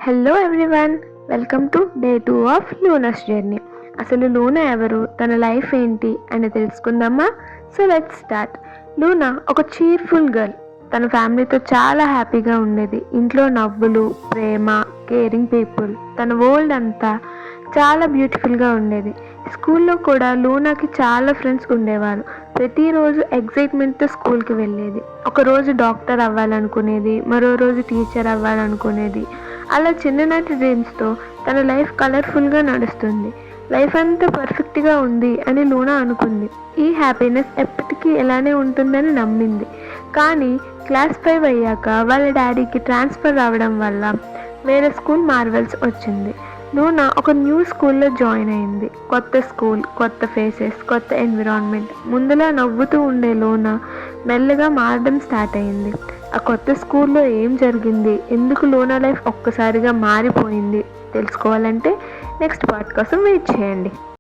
Hello everyone, welcome to day 2 of Luna's journey. అసలు Luna ఎవరు, తన లైఫ్ ఏంటి అని తెలుసుకుందామా? So let's start. లూనా ఒక చీర్ఫుల్ గర్ల్. తన ఫ్యామిలీతో చాలా హ్యాపీగా ఉండేది. ఇంట్లో నవ్వులు, ప్రేమ, కేరింగ్ పీపుల్. తన వరల్డ్ అంతా చాలా బ్యూటిఫుల్గా ఉండేది. స్కూల్లో కూడా లూనాకి చాలా ఫ్రెండ్స్ ఉండేవారు. ప్రతిరోజు ఎగ్జైట్మెంట్తో స్కూల్కి వెళ్ళేది. ఒకరోజు డాక్టర్ అవ్వాలనుకునేది, మరో రోజు టీచర్ అవ్వాలనుకునేది. అలా చిన్ననాటి డ్రీమ్స్తో తన లైఫ్ కలర్ఫుల్గా నడుస్తుంది. లైఫ్ అంతా పర్ఫెక్ట్గా ఉంది అని లూనా అనుకుంది. ఈ హ్యాపీనెస్ ఎప్పటికీ ఇలానే ఉంటుందని నమ్మింది. కానీ క్లాస్ 5 అయ్యాక వాళ్ళ డాడీకి ట్రాన్స్ఫర్ రావడం వల్ల వేరే స్కూల్ మారవలసి వచ్చింది. లూనా ఒక న్యూ స్కూల్లో జాయిన్ అయింది. కొత్త స్కూల్, కొత్త ఫేసెస్, కొత్త ఎన్విరాన్మెంట్. ముందులా నవ్వుతూ ఉండే లూనా మెల్లగా మారడం స్టార్ట్ అయింది. ఆ కొత్త స్కూల్లో ఏం జరిగింది, ఎందుకు లూనా లైఫ్ ఒక్కసారిగా మారిపోయింది తెలుసుకోవాలంటే నెక్స్ట్ పార్ట్ కోసం వెయిట్ చేయండి.